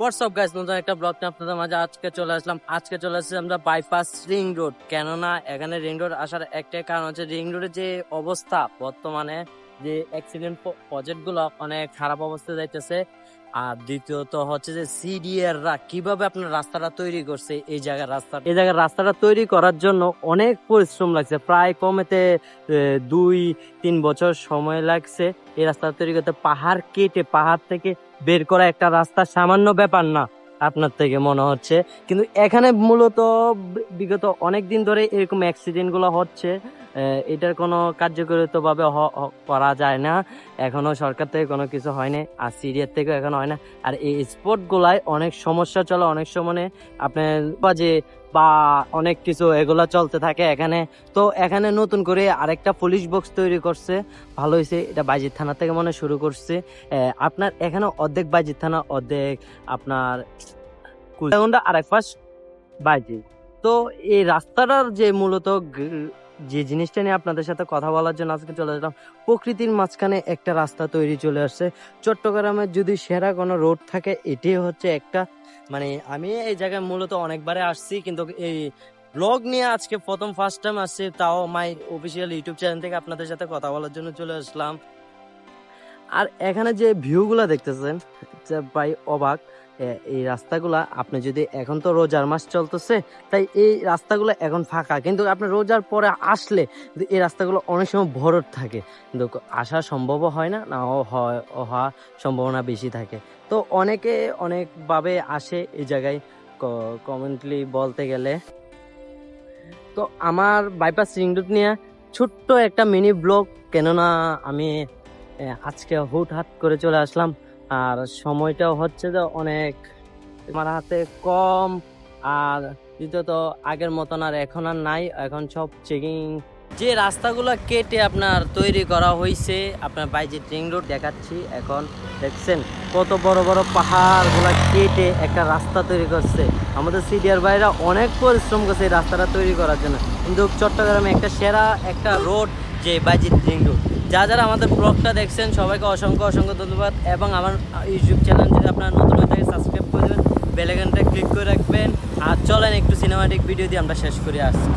WhatsApp guys, নতুন একটা blog নিয়ে আপনাদের মাঝে আজকে চলে আসলাম আমরা বাইপাস রিং রোড। কেননা এখানে রিং রোড আসার একটাই কারণ হচ্ছে রিং রোডের যে অবস্থা বর্তমানে, যে অ্যাক্সিডেন্ট প্রজেক্ট গুলো অনেক খারাপ অবস্থায় যাইতেছে। আর দ্বিতীয়ত হচ্ছে যে সিডিআর রা কিভাবে আপনার রাস্তাটা তৈরি করছে, এই জায়গার রাস্তাটা তৈরি করার জন্য অনেক পরিশ্রম লাগছে, প্রায় কমেতে 2-3 বছর সময় লাগছে এই রাস্তা তৈরি করতে। পাহাড় কেটে পাহাড় থেকে বের করা একটা রাস্তা সামান্য ব্যাপার না আপনার থেকে মনে হচ্ছে, কিন্তু এখানে মূলত বিগত অনেক দিন ধরে এরকম অ্যাক্সিডেন্ট গুলো হচ্ছে। এটার কোনো কার্যকরিত ভাবে করা যায় না, এখনো সরকার থেকে কোনো কিছু হয়নি, আর সিরিয়ার থেকে এখনো হয় না। আর এই স্পট গুলায় অনেক সমস্যা চলে, অনেক সময় আপনার বাজে বা অনেক কিছু এগুলা চলতে থাকে এখানে। তো এখানে নতুন করে আরেকটা পুলিশ বক্স তৈরি করছে, ভালো হয়েছে। এটা বাইজিৎ থানা থেকে মনে শুরু করছে। আপনার এখানে অর্ধেক বাইজিৎ থানা, অর্ধেক আপনার কুলগন্ডা, আর এক পাশ বাইজিৎ। তো এই রাস্তাটার যে মূলত যে জিনিসটা নিয়ে আপনাদের সাথে কথা বলার জন্য আজকে চলে আসলাম, প্রকৃতির মাঝখানে একটা রাস্তা তৈরি চলে আসছে। চট্টগ্রামের যদি সেরা কোনো রোড থাকে এটাই হচ্ছে একটা। মানে আমি এই জায়গায় মূলত অনেকবারে আসছি, কিন্তু এই ব্লগ নিয়ে আজকে ফার্স্ট টাইম আসছি, তাও মাই অফিসিয়াল ইউটিউব চ্যানেল থেকে আপনাদের সাথে কথা বলার জন্য চলে আসলাম। আর এখানে যে ভিউ গুলা দেখতেছেন, ভাই অবাক। এই রাস্তাগুলা আপনি যদি, এখন তো রোজার মাস চলতেছে, তাই এই রাস্তাগুলো এখন ফাঁকা, কিন্তু আপনি রোজার পরে আসলে এই রাস্তাগুলো অনেক সময় ভরট থাকে, কিন্তু আসা সম্ভব হয় না, না হওয়া সম্ভাবনা বেশি থাকে। তো অনেকে অনেকভাবে আসে এই জায়গায়, কমেন্টলি বলতে গেলে। তো আমার বাইপাস রিং রোড নিয়ে ছোট্ট একটা মিনি ব্লগ, কেননা আমি আজকে হুটহাট করে চলে আসলাম, আর সময়টাও হচ্ছে যে অনেক আমার হাতে কম। আর দ্বিতীয়ত আগের মতন আর এখন আর নাই, এখন সব চেকিং। যে রাস্তাগুলো কেটে আপনার তৈরি করা হয়েছে, আপনার বাইজিৎ রিং রোড দেখাচ্ছি এখন, দেখছেন কত বড় বড় পাহাড় গুলা কেটে একটা রাস্তা তৈরি করছে। আমাদের সিডিআর ভাইরা অনেক পরিশ্রম করছে এই রাস্তাটা তৈরি করার জন্য, কিন্তু চট্টগ্রামে একটা সেরা একটা রোড যে বাইজিৎ রিং রোড। যারা আমাদের ব্লগটা দেখছেন সবাইকে অসংখ্য ধন্যবাদ, এবং আমার ইউটিউব চ্যানেল যদি আপনারা নতুন হয়ে থাকে সাবস্ক্রাইব করে দেবেন, বেল আইকনটা ক্লিক করে রাখবেন। আর চলেন একটু সিনেমাটিক ভিডিও দিয়ে আমরা শেষ করে আসছি।